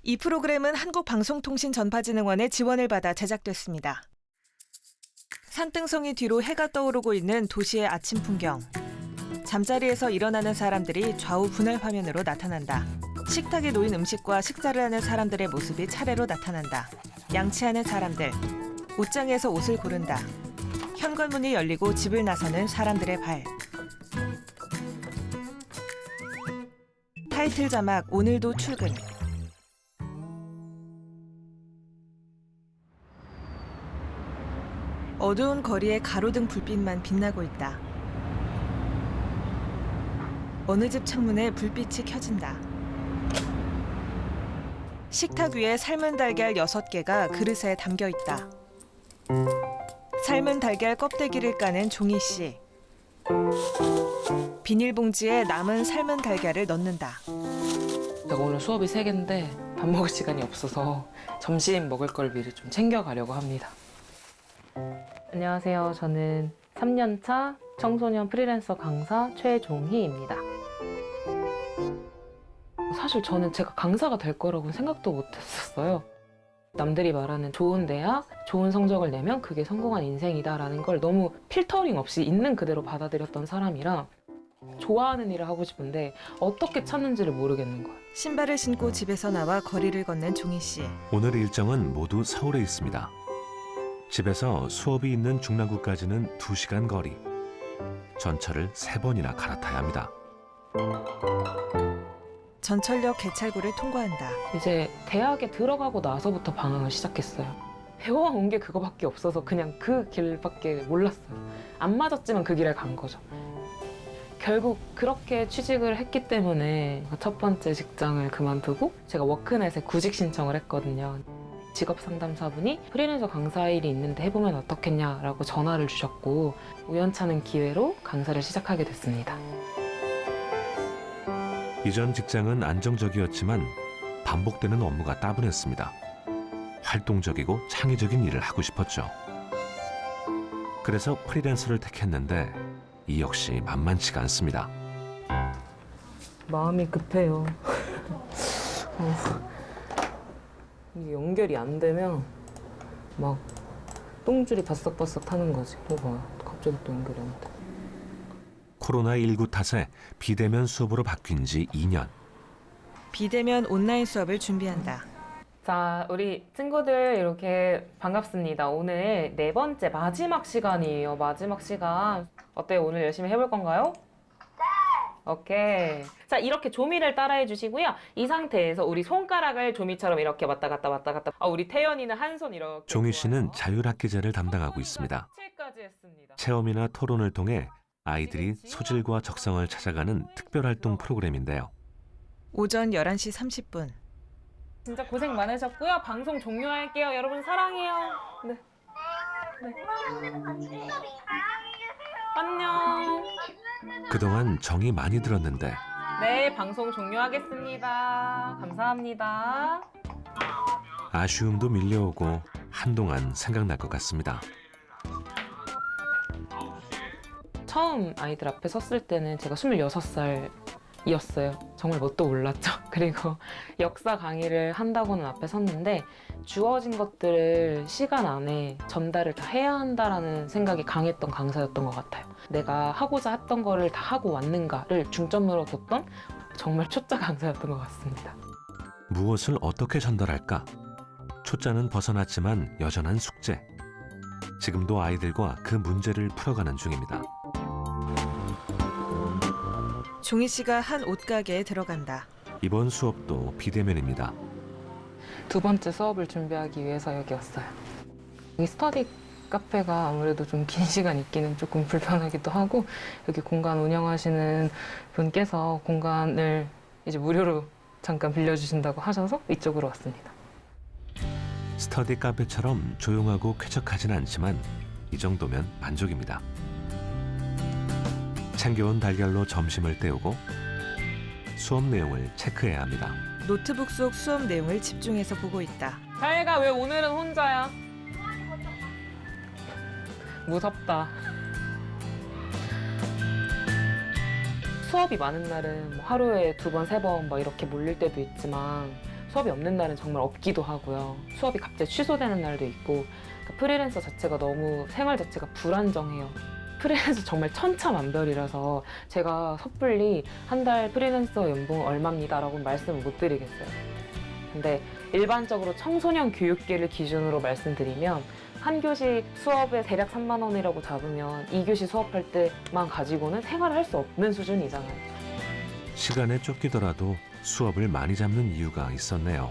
이 프로그램은 한국방송통신전파진흥원의 지원을 받아 제작됐습니다. 산등성이 뒤로 해가 떠오르고 있는 도시의 아침 풍경. 잠자리에서 일어나는 사람들이 좌우 분할 화면으로 나타난다. 식탁에 놓인 음식과 식사를 하는 사람들의 모습이 차례로 나타난다. 양치하는 사람들. 옷장에서 옷을 고른다. 현관문이 열리고 집을 나서는 사람들의 발. 타이틀 자막 오늘도 출근. 어두운 거리에 가로등 불빛만 빛나고 있다. 어느 집 창문에 불빛이 켜진다. 식탁 위에 삶은 달걀 6개가 그릇에 담겨 있다. 삶은 달걀 껍데기를 까는 종희 씨. 비닐봉지에 남은 삶은 달걀을 넣는다. 제가 오늘 수업이 3개인데 밥 먹을 시간이 없어서 점심 먹을 걸 미리 좀 챙겨가려고 합니다. 안녕하세요. 저는 3년차 청소년 프리랜서 강사 최종희입니다. 사실 저는 제가 강사가 될 거라고는 생각도 못 했었어요. 남들이 말하는 좋은 대학, 좋은 성적을 내면 그게 성공한 인생이다라는 걸 너무 필터링 없이 있는 그대로 받아들였던 사람이라 좋아하는 일을 하고 싶은데 어떻게 찾는지를 모르겠는 거예요. 신발을 신고 집에서 나와 거리를 걷는 종희 씨. 오늘 일정은 모두 서울에 있습니다. 집에서 수업이 있는 중랑구까지는 2시간 거리. 전철을 3번이나 갈아타야 합니다. 전철역 개찰구를 통과한다. 이제 대학에 들어가고 나서부터 방황을 시작했어요. 배워온 게 그거밖에 없어서 그냥 그 길밖에 몰랐어요. 안 맞았지만 그 길을 간 거죠. 결국 그렇게 취직을 했기 때문에 첫 번째 직장을 그만두고 제가 워크넷에 구직 신청을 했거든요. 직업상담사분이 프리랜서 강사 일이 있는데 해보면 어떻겠냐라고 전화를 주셨고 우연찮은 기회로 강사를 시작하게 됐습니다. 이전 직장은 안정적이었지만 반복되는 업무가 따분했습니다. 활동적이고 창의적인 일을 하고 싶었죠. 그래서 프리랜서를 택했는데 이 역시 만만치가 않습니다. 마음이 급해요. 이게 연결이 안 되면 막 똥줄이 바싹바싹 타는 거지. 봐요. 갑자기 또 연결이 안 돼. 코로나19 탓에 비대면 수업으로 바뀐 지 2년. 비대면 온라인 수업을 준비한다. 자, 우리 친구들 이렇게 반갑습니다. 오늘 4번째 마지막 시간이에요. 마지막 시간. 어때요? 오늘 열심히 해볼 건가요? 네! 오케이. 자, 이렇게 조미를 따라해 주시고요. 이 상태에서 우리 손가락을 조미처럼 이렇게 왔다 갔다 왔다 갔다. 우리 태연이는 한 손 이렇게. 종희 씨는 좋아요. 자율학기제를 담당하고 있습니다. 7까지 했습니다. 체험이나 토론을 통해 아이들이 소질과 적성을 찾아가는 특별활동 프로그램인데요. 오전 11시 30분. 진짜 고생 많으셨고요. 방송 종료할게요. 여러분 사랑해요. 네. 네. 안녕. 그동안 정이 많이 들었는데 네, 방송 종료하겠습니다. 감사합니다. 아쉬움도 밀려오고 한동안 생각날 것 같습니다. 처음 아이들 앞에 섰을 때는 제가 26살이었어요. 정말 뭣도 몰랐죠. 그리고 역사 강의를 한다고는 앞에 섰는데 주어진 것들을 시간 안에 전달을 다 해야 한다라는 생각이 강했던 강사였던 것 같아요. 내가 하고자 했던 거를 다 하고 왔는가를 중점으로 뒀던 정말 초짜 강사였던 것 같습니다. 무엇을 어떻게 전달할까? 초짜는 벗어났지만 여전한 숙제. 지금도 아이들과 그 문제를 풀어가는 중입니다. 종희 씨가 한 옷가게에 들어간다. 이번 수업도 비대면입니다. 2번째 수업을 준비하기 위해서 여기 왔어요. 이 스터디 카페가 아무래도 좀 긴 시간 있기는 조금 불편하기도 하고 여기 공간 운영하시는 분께서 공간을 이제 무료로 잠깐 빌려주신다고 하셔서 이쪽으로 왔습니다. 스터디 카페처럼 조용하고 쾌적하진 않지만 이 정도면 만족입니다. 챙겨온 달걀로 점심을 때우고 수업 내용을 체크해야 합니다. 노트북 속 수업 내용을 집중해서 보고 있다. 자애가 왜 오늘은 혼자야? 무섭다. 수업이 많은 날은 뭐 하루에 2번, 3번 막 이렇게 몰릴 때도 있지만 수업이 없는 날은 정말 없기도 하고요. 수업이 갑자기 취소되는 날도 있고 그러니까 프리랜서 자체가 너무 생활 자체가 불안정해요. 프리랜서 정말 천차만별이라서 제가 섣불리 한 달 프리랜서 연봉 얼마입니다라고 말씀을 못 드리겠어요. 근데 일반적으로 청소년 교육계를 기준으로 말씀드리면 한 교시 수업에 대략 3만 원이라고 잡으면 2교시 수업할 때만 가지고는 생활을 할 수 없는 수준이잖아요. 시간에 쫓기더라도 수업을 많이 잡는 이유가 있었네요.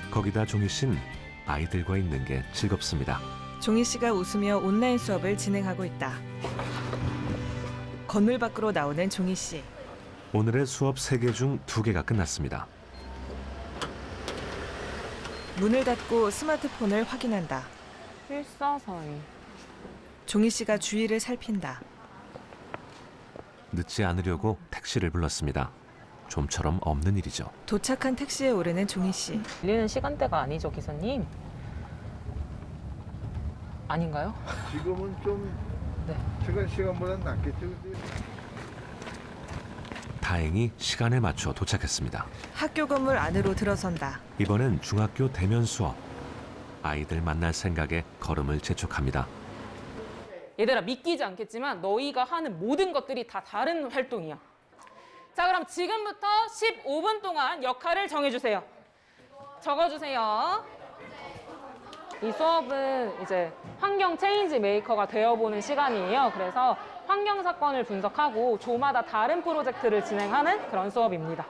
거기다 종희 씨는 아이들과 있는 게 즐겁습니다. 종희 씨가 웃으며 온라인 수업을 진행하고 있다. 건물 밖으로 나오는 종희 씨. 오늘의 수업 3개 중 2개가 끝났습니다. 문을 닫고 스마트폰을 확인한다. 필사사의 종희 씨가 주위를 살핀다. 늦지 않으려고 택시를 불렀습니다. 좀처럼 없는 일이죠. 도착한 택시에 오르는 종희 씨. 밀리는 시간대가 아니죠, 기사님? 아닌가요? 지금은 좀 네. 시간보다는 낫겠죠. 근데 다행히 시간에 맞춰 도착했습니다. 학교 건물 안으로 들어선다. 이번엔 중학교 대면 수업. 아이들 만날 생각에 걸음을 재촉합니다. 얘들아, 믿기지 않겠지만 너희가 하는 모든 것들이 다 다른 활동이야. 자, 그럼 지금부터 15분 동안 역할을 정해주세요. 적어주세요. 이 수업은 이제 환경 체인지 메이커가 되어보는 시간이에요. 그래서 환경 사건을 분석하고 조마다 다른 프로젝트를 진행하는 그런 수업입니다.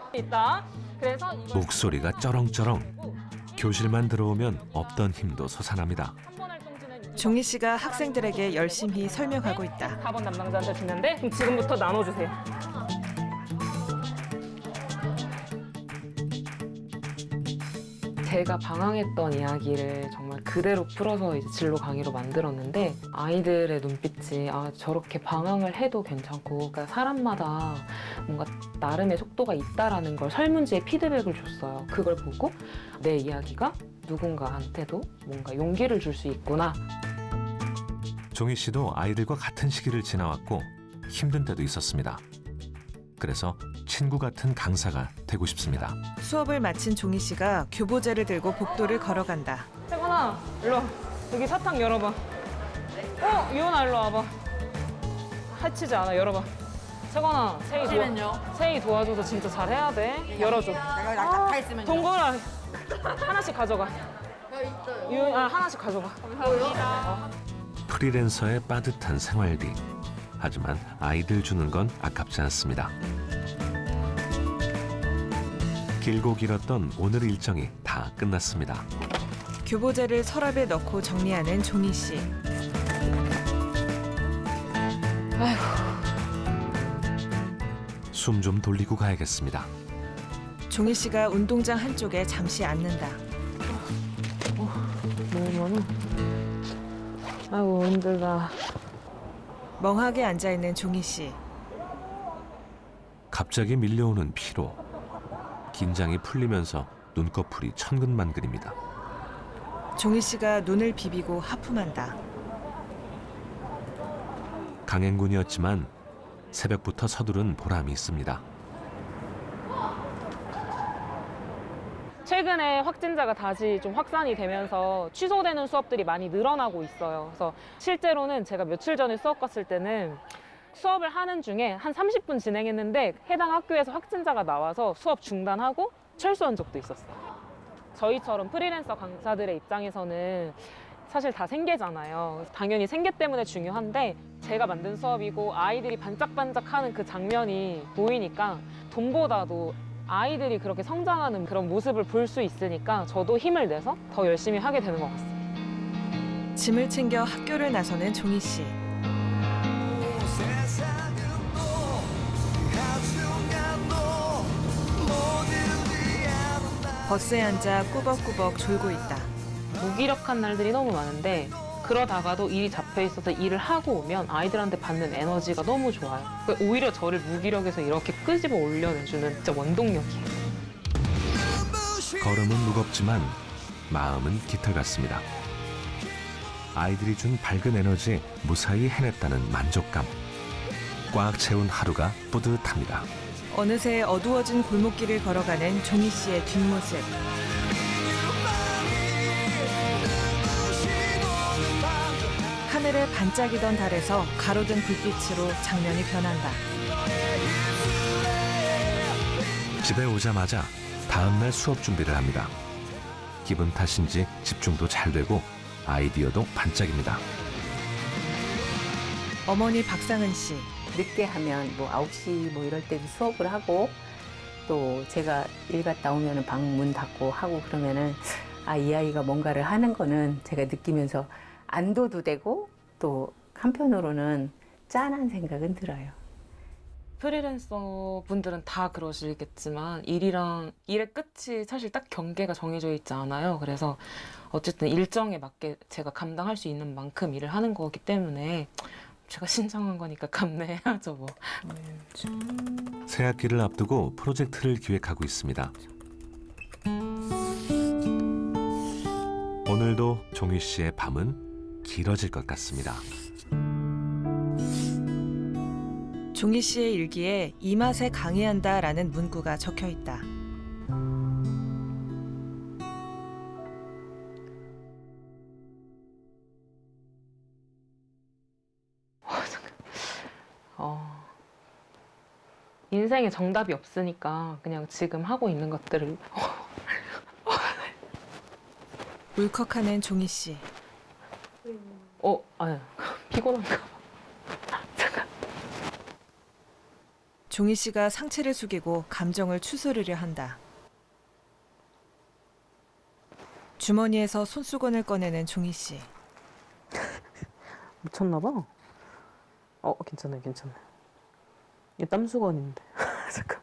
그래서 이걸 목소리가 쩌렁쩌렁. 교실만 들어오면 없던 힘도 솟아납니다. 3번 활동지는 종희 씨가 학생들에게 열심히 설명하고 있다. 4번 담당자한테 주는데 그럼 지금부터 나눠주세요. 제가 방황했던 이야기를 정말 그대로 풀어서 이제 진로 강의로 만들었는데 아이들의 눈빛이 저렇게 방황을 해도 괜찮고 그러니까 사람마다 뭔가 나름의 속도가 있다라는 걸 설문지에 피드백을 줬어요. 그걸 보고 내 이야기가 누군가한테도 뭔가 용기를 줄 수 있구나. 종희 씨도 아이들과 같은 시기를 지나왔고 힘든 때도 있었습니다. 그래서 친구 같은 강사가 되고 싶습니다. 수업을 마친 종희 씨가 교보제를 들고 복도를 걸어간다. 채건아, 일로 와. 여기 사탕 열어봐. 유은아, 일로 와봐. 해치지 않아, 열어봐. 채건아, 세이 도와줘서 진짜 잘해야 돼. 열어줘. 내가 다 있으면요. 동그라 하나씩 가져가. 하나씩 가져가. 프리랜서의 빠듯한 생활비. 하지만 아이들 주는 건 아깝지 않습니다. 길고 길었던 오늘 일정이 다 끝났습니다. 교보제를 서랍에 넣고 정리하는 종희 씨. 숨 좀 돌리고 가야겠습니다. 종희 씨가 운동장 한쪽에 잠시 앉는다. 너무 많아. 아이고, 힘들다. 멍하게 앉아있는 종희 씨. 갑자기 밀려오는 피로. 긴장이 풀리면서 눈꺼풀이 천근만근입니다. 종희 씨가 눈을 비비고 하품한다. 강행군이었지만 새벽부터 서두른 보람이 있습니다. 최근에 확진자가 다시 좀 확산이 되면서 취소되는 수업들이 많이 늘어나고 있어요. 그래서 실제로는 제가 며칠 전에 수업 갔을 때는 수업을 하는 중에 한 30분 진행했는데 해당 학교에서 확진자가 나와서 수업 중단하고 철수한 적도 있었어요. 저희처럼 프리랜서 강사들의 입장에서는 사실 다 생계잖아요. 그래서 당연히 생계 때문에 중요한데 제가 만든 수업이고 아이들이 반짝반짝하는 그 장면이 보이니까 돈보다도 아이들이 그렇게 성장하는 그런 모습을 볼 수 있으니까 저도 힘을 내서 더 열심히 하게 되는 것 같습니다. 짐을 챙겨 학교를 나서는 종희 씨. 버스에 앉아 꾸벅꾸벅 졸고 있다. 무기력한 날들이 너무 많은데 그러다가도 일이 잡혀 있어서 일을 하고 오면 아이들한테 받는 에너지가 너무 좋아요. 그러니까 오히려 저를 무기력에서 이렇게 끄집어 올려내주는 진짜 원동력이에요. 걸음은 무겁지만 마음은 깃털 같습니다. 아이들이 준 밝은 에너지 무사히 해냈다는 만족감. 꽉 채운 하루가 뿌듯합니다. 어느새 어두워진 골목길을 걸어가는 종희 씨의 뒷모습. 하늘에 반짝이던 달에서 가로등 불빛으로 장면이 변한다. 집에 오자마자 다음날 수업 준비를 합니다. 기분 탓인지 집중도 잘 되고 아이디어도 반짝입니다. 어머니 박상은 씨. 늦게 하면 뭐 9시 뭐 이럴 때도 수업을 하고 또 제가 일 갔다 오면은 방 문 닫고 하고 그러면은 아, 이 아이가 뭔가를 하는 거는 제가 느끼면서 안도도 되고 또 한편으로는 짠한 생각은 들어요. 프리랜서 분들은 다 그러시겠지만 일의 끝이 사실 딱 경계가 정해져 있지 않아요. 그래서 어쨌든 일정에 맞게 제가 감당할 수 있는 만큼 일을 하는 거기 때문에 제가 신청한 거니까 감내해야죠 뭐. 새 학기를 앞두고 프로젝트를 기획하고 있습니다. 오늘도 종희 씨의 밤은 길어질 것 같습니다. 종희 씨의 일기에 이 맛에 강의한다라는 문구가 적혀 있다. 인생에 정답이 없으니까 그냥 지금 하고 있는 것들을 울컥하는 종희 씨. 아유 피곤한가 봐. 잠깐. 종희 씨가 상체를 숙이고 감정을 추스르려 한다. 주머니에서 손수건을 꺼내는 종희 씨. 미쳤나 봐. 괜찮아요. 이게 땀수건인데. 잠깐.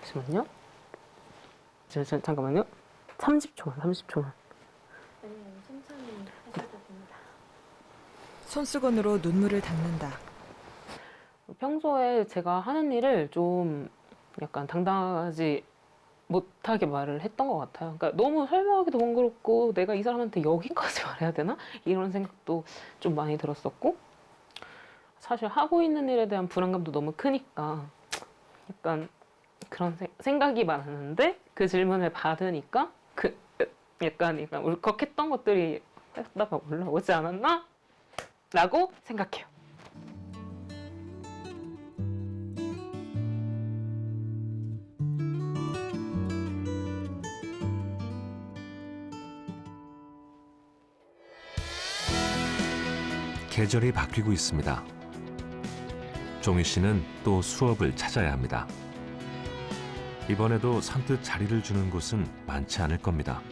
잠시만요. 잠깐만요. 30초만. 손수건으로 눈물을 닦는다. 평소에 제가 하는 일을 좀 약간 당당하지 못하게 말을 했던 것 같아요. 그러니까 너무 설명하기도 번거롭고 내가 이 사람한테 여기까지 말해야 되나? 이런 생각도 좀 많이 들었었고 사실 하고 있는 일에 대한 불안감도 너무 크니까 약간 그런 생각이 많았는데 그 질문을 받으니까 약간 울컥했던 것들이 하다가 올라오지 않았나? 라고 생각해요. 계절이 바뀌고 있습니다. 종희 씨는 또 수업을 찾아야 합니다. 이번에도 선뜻 자리를 주는 곳은 많지 않을 겁니다.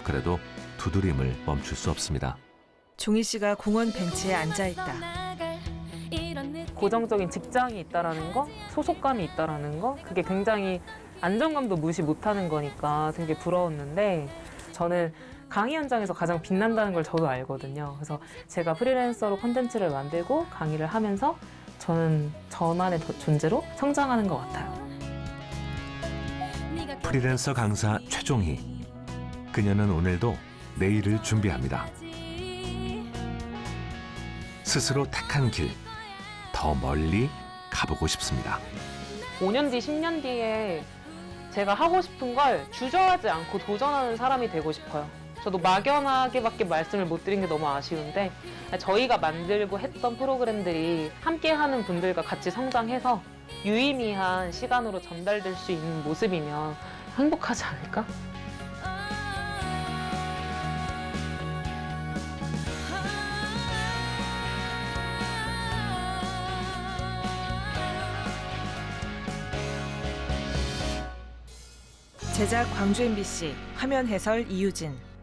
그래도 두드림을 멈출 수 없습니다. 종희 씨가 공원 벤치에 앉아 있다. 고정적인 직장이 있다라는 거, 소속감이 있다라는 거, 그게 굉장히 안정감도 무시 못하는 거니까 되게 부러웠는데 저는 강의 현장에서 가장 빛난다는 걸 저도 알거든요. 그래서 제가 프리랜서로 콘텐츠를 만들고 강의를 하면서 저는 저만의 존재로 성장하는 것 같아요. 프리랜서 강사 최종희. 그녀는 오늘도 내일을 준비합니다. 스스로 택한 길, 더 멀리 가보고 싶습니다. 5년 뒤, 10년 뒤에 제가 하고 싶은 걸 주저하지 않고 도전하는 사람이 되고 싶어요. 저도 막연하게밖에 말씀을 못 드린 게 너무 아쉬운데 저희가 만들고 했던 프로그램들이 함께하는 분들과 같이 성장해서 유의미한 시간으로 전달될 수 있는 모습이면 행복하지 않을까? 제작 광주 MBC, 화면 해설 이유진.